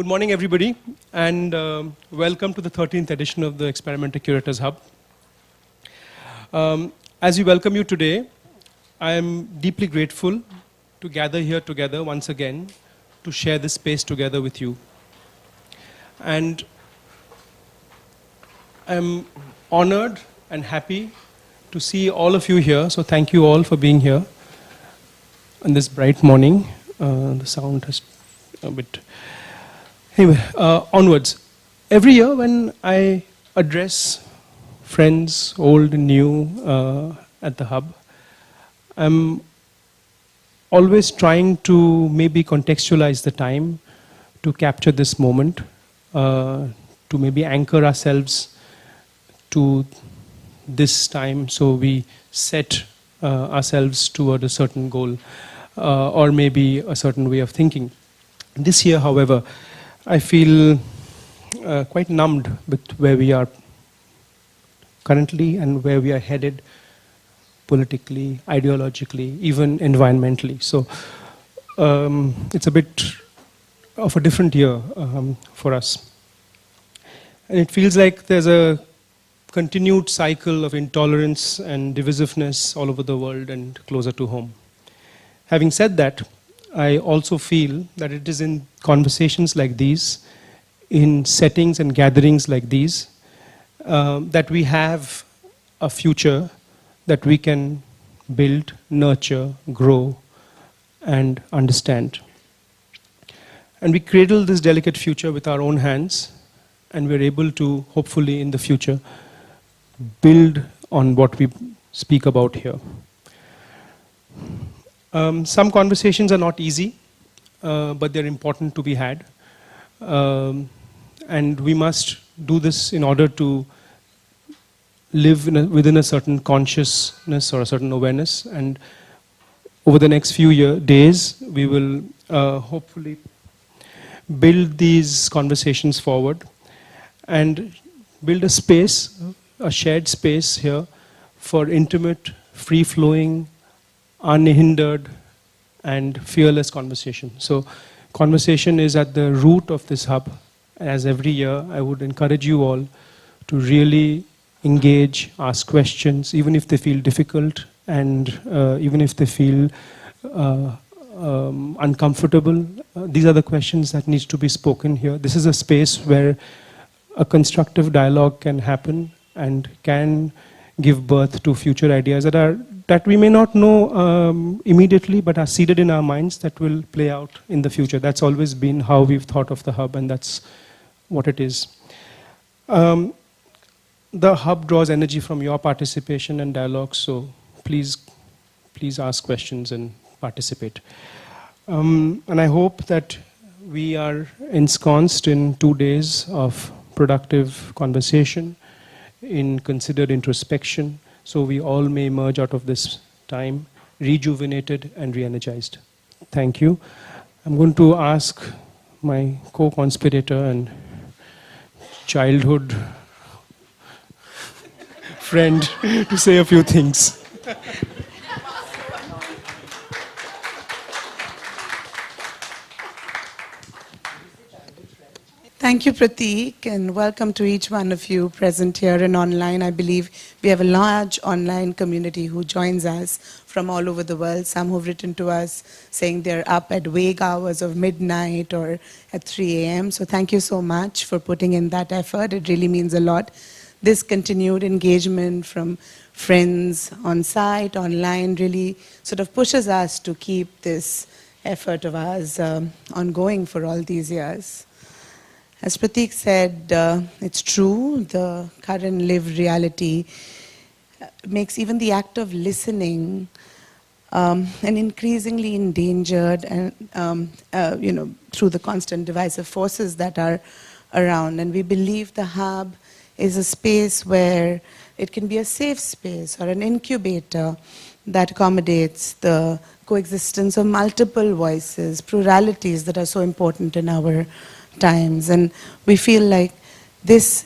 Good morning, everybody, and welcome to the 13th edition of the Experimenter Curators Hub. As we welcome you today, I am deeply grateful to gather here together once again to share this space together with you. And I'm honored and happy to see all of you here, so thank you all for being here on this bright morning. The sound has a bit... Anyway, onwards. Every year when I address friends, old and new, at the Hub, I'm always trying to maybe contextualize the time to capture this moment, to maybe anchor ourselves to this time so we set ourselves toward a certain goal or maybe a certain way of thinking. This year, however, I feel quite numbed with where we are currently and where we are headed politically, ideologically, even environmentally. So it's a bit of a different year for us. And it feels like there's a continued cycle of intolerance and divisiveness all over the world and closer to home. Having said that, I also feel that it is in conversations like these, in settings and gatherings like these, that we have a future that we can build, nurture, grow, and understand. And we cradle this delicate future with our own hands, and we're able to, hopefully in the future, build on what we speak about here. Some conversations are not easy, but they're important to be had. And we must do this in order to live within a certain consciousness or a certain awareness. And over the next few days, we will hopefully build these conversations forward and build a space, a shared space here for intimate, free-flowing, unhindered and fearless conversation. So conversation is at the root of this hub. As every year, I would encourage you all to really engage, ask questions, even if they feel difficult and even if they feel uncomfortable. These are the questions that needs to be spoken here. This is a space where a constructive dialogue can happen and can give birth to future ideas that we may not know immediately, but are seeded in our minds that will play out in the future. That's always been how we've thought of the Hub, and that's what it is. The Hub draws energy from your participation and dialogue, so please ask questions and participate. And I hope that we are ensconced in 2 days of productive conversation, in considered introspection, so we all may emerge out of this time rejuvenated and re-energized. Thank you. I'm going to ask my co-conspirator and childhood friend to say a few things. Thank you, Prateek, and welcome to each one of you present here and online. I believe we have a large online community who joins us from all over the world. Some who've written to us saying they're up at vague hours of midnight or at 3 a.m. So thank you so much for putting in that effort. It really means a lot. This continued engagement from friends on site, online, really sort of pushes us to keep this effort of ours ongoing for all these years. As Prateek said, it's true, the current lived reality makes even the act of listening an increasingly endangered and, through the constant divisive forces that are around. And we believe the Hub is a space where it can be a safe space or an incubator that accommodates the coexistence of multiple voices, pluralities that are so important in our times. And we feel like this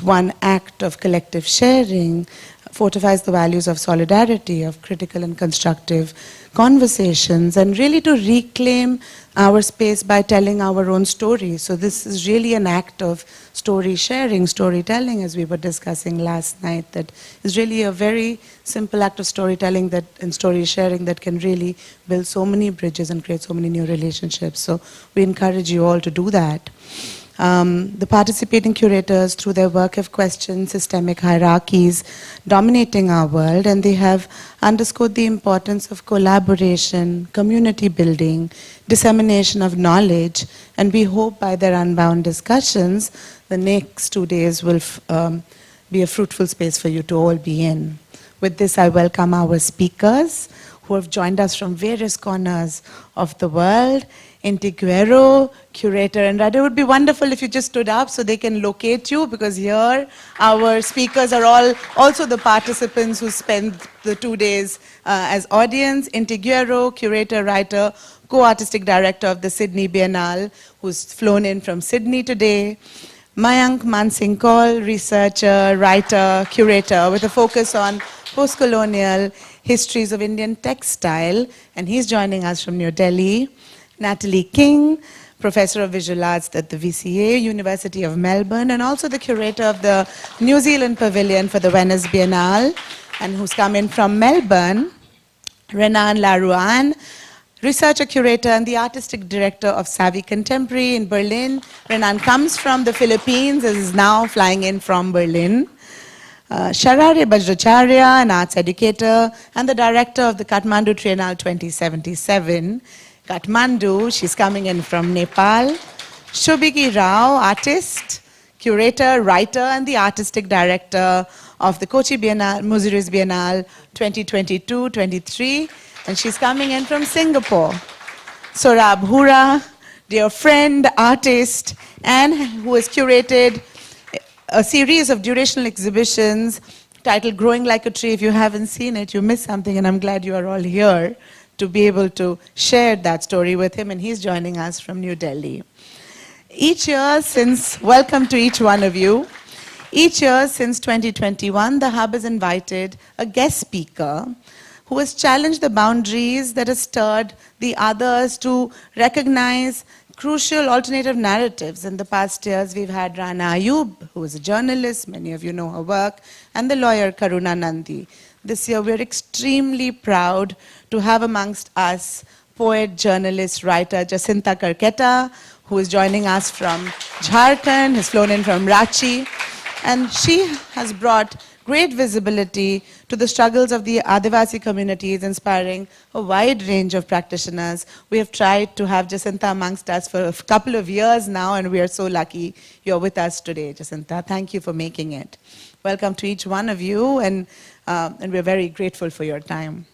one act of collective sharing fortifies the values of solidarity, of critical and constructive conversations, and really to reclaim our space by telling our own story. So this is really an act of story sharing, storytelling, as we were discussing last night, that is really a very simple act of storytelling that, and story sharing that can really build so many bridges and create so many new relationships. So we encourage you all to do that. The participating curators, through their work, have questioned systemic hierarchies dominating our world, and they have underscored the importance of collaboration, community building, dissemination of knowledge, and we hope by their unbound discussions, the next 2 days will be a fruitful space for you to all be in. With this, I welcome our speakers who have joined us from various corners of the world. Intiguero, curator, and it would be wonderful if you just stood up so they can locate you, because here our speakers are all also the participants who spend the 2 days as audience. Intiguero, curator, writer, co-artistic director of the Sydney Biennale, who's flown in from Sydney today. Mayank Mansingh, researcher, writer, curator, with a focus on post-colonial histories of Indian textile, and he's joining us from New Delhi. Natalie King, Professor of Visual Arts at the VCA, University of Melbourne, and also the curator of the New Zealand Pavilion for the Venice Biennale, and who's come in from Melbourne. Renan Laruan, researcher, curator, and the artistic director of Savvy Contemporary in Berlin. Renan comes from the Philippines and is now flying in from Berlin. Sharare Bajracharya, an arts educator, and the director of the Kathmandu Triennale 2077. Kathmandu, she's coming in from Nepal. Shobhiki Rao, artist, curator, writer, and the artistic director of the Kochi Biennale, Muziris Biennale 2022-23, and she's coming in from Singapore. Sorab Hura, dear friend, artist, and who has curated a series of durational exhibitions titled Growing Like a Tree. If you haven't seen it, you missed something, and I'm glad you are all here to be able to share that story with him, and he's joining us from New Delhi. Welcome to each one of you. Each year since 2021, the Hub has invited a guest speaker who has challenged the boundaries that has stirred the others to recognize crucial alternative narratives. In the past years, we've had Rana Ayub, who is a journalist, many of you know her work, and the lawyer Karuna Nandi. This year, we're extremely proud to have amongst us poet, journalist, writer Jacinta Karketa, who is joining us from Jharkhand, has flown in from Ranchi, and she has brought great visibility to the struggles of the Adivasi communities, inspiring a wide range of practitioners. We have tried to have Jacinta amongst us for a couple of years now, and we are so lucky you're with us today, Jacinta. Thank you for making it. Welcome to each one of you, and we're very grateful for your time.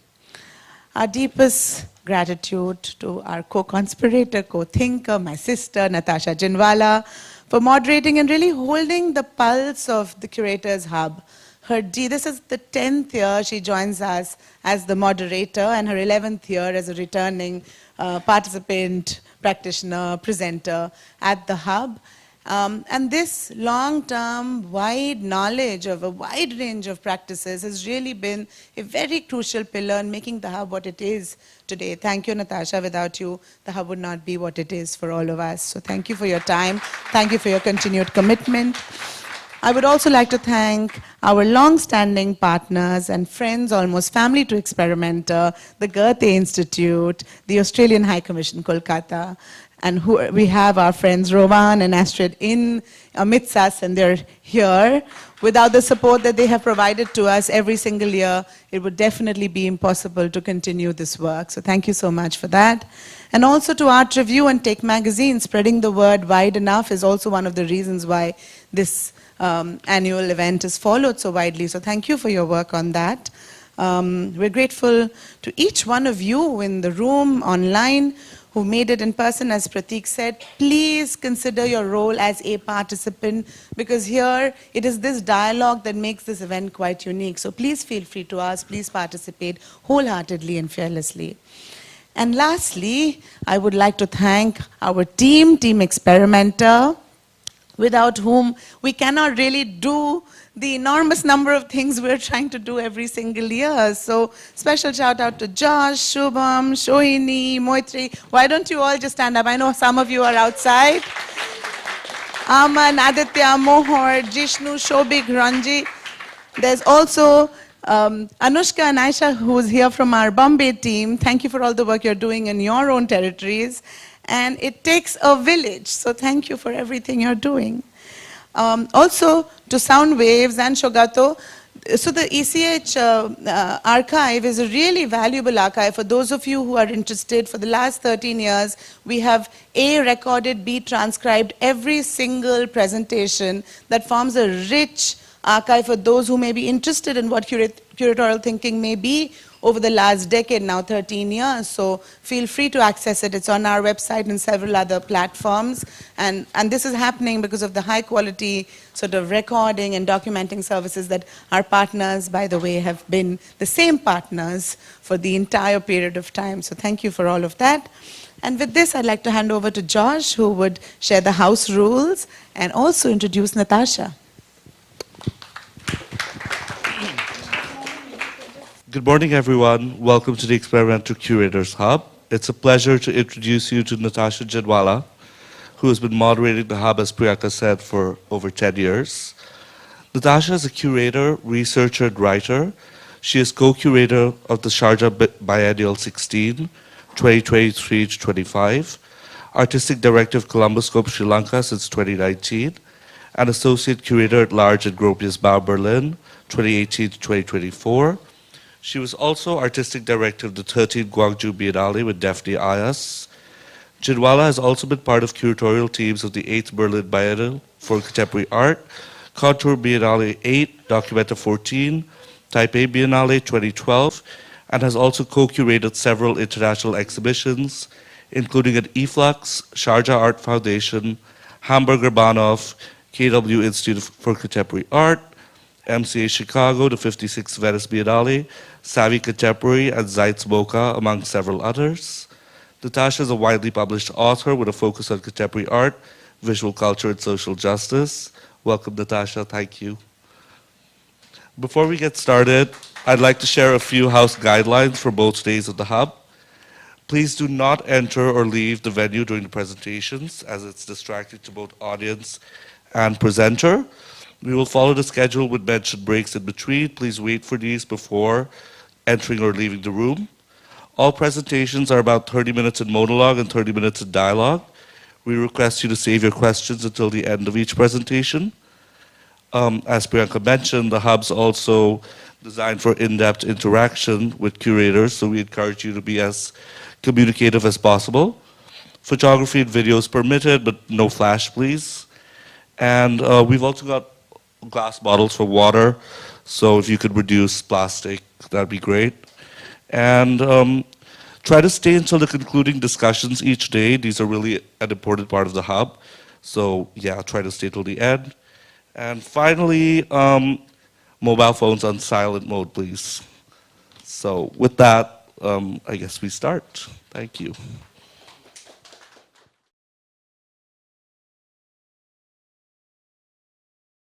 Our deepest gratitude to our co-conspirator, co-thinker, my sister, Natasha Jinwala, for moderating and really holding the pulse of the Curators Hub. This is the 10th year she joins us as the moderator, and her 11th year as a returning participant, practitioner, presenter at the Hub. And this long-term, wide knowledge of a wide range of practices has really been a very crucial pillar in making the Hub what it is today. Thank you, Natasha. Without you, the Hub would not be what it is for all of us. So thank you for your time. Thank you for your continued commitment. I would also like to thank our long-standing partners and friends, almost family to Experimenter, the Goethe Institute, the Australian High Commission, Kolkata, and we have our friends Rowan and Astrid amidst us, and they're here. Without the support that they have provided to us every single year, it would definitely be impossible to continue this work. So thank you so much for that. And also to Art Review and Take Magazine, spreading the word wide enough is also one of the reasons why this annual event is followed so widely. So thank you for your work on that. We're grateful to each one of you in the room, online, who made it in person. As Prateek said, please consider your role as a participant, because here it is this dialogue that makes this event quite unique. So please feel free to ask, please participate wholeheartedly and fearlessly. And lastly, I would like to thank our team, Team Experimenter, without whom we cannot really do the enormous number of things we're trying to do every single year. So special shout out to Josh, Shubham, Shohini, Moitri. Why don't you all just stand up? I know some of you are outside. Aman, Aditya, Mohor, Jishnu, Shobik, Ranji. There's also Anushka and Aisha, who's here from our Bombay team. Thank you for all the work you're doing in your own territories. And it takes a village, so thank you for everything you're doing. Also, to Sound Waves and Shogato, so the ECH archive is a really valuable archive for those of you who are interested. For the last 13 years, we have A, recorded, B, transcribed every single presentation that forms a rich archive for those who may be interested in what curatorial thinking may be over the last decade, now 13 years. So feel free to access it. It's on our website and several other platforms. And this is happening because of the high quality sort of recording and documenting services that our partners, by the way, have been the same partners for the entire period of time. So thank you for all of that. And with this, I'd like to hand over to Josh, who would share the house rules and also introduce Natasha. Good morning, everyone. Welcome to the Experimental Curators Hub. It's a pleasure to introduce you to Natasha Jadwala, who has been moderating the Hub, as Priyanka said, for over 10 years. Natasha is a curator, researcher, and writer. She is co-curator of the Sharjah Biennial 16, 2023 to 25, artistic director of Columbuscope Sri Lanka since 2019, and associate curator at large at Gropius Bau Berlin, 2018 to 2024. She was also artistic director of the 13th Guangzhou Biennale with Daphne Ayas. Jadwala has also been part of curatorial teams of the 8th Berlin Biennale for Contemporary Art, Contour Biennale 8, Documenta 14, Taipei Biennale 2012, and has also co-curated several international exhibitions, including at Eflux, Sharjah Art Foundation, Hamburg Urbanov, KW Institute for Contemporary Art, MCA Chicago, the 56th Venice Biennale, Savvy Contemporary, and Zeitz Mocha, among several others. Natasha is a widely published author with a focus on contemporary art, visual culture, and social justice. Welcome, Natasha. Thank you. Before we get started, I'd like to share a few house guidelines for both days of the Hub. Please do not enter or leave the venue during the presentations, as it's distracting to both audience and presenter. We will follow the schedule with mentioned breaks in between. Please wait for these before entering or leaving the room. All presentations are about 30 minutes in monologue and 30 minutes in dialogue. We request you to save your questions until the end of each presentation. As Priyanka mentioned, the Hub's also designed for in-depth interaction with curators, so we encourage you to be as communicative as possible. Photography and video is permitted, but no flash, please. And we've also got glass bottles for water, so if you could reduce plastic, that'd be great. And try to stay until the concluding discussions each day. These are really an important part of the Hub. So yeah, try to stay till the end. And finally, mobile phones on silent mode, please. So with that, I guess we start. Thank you.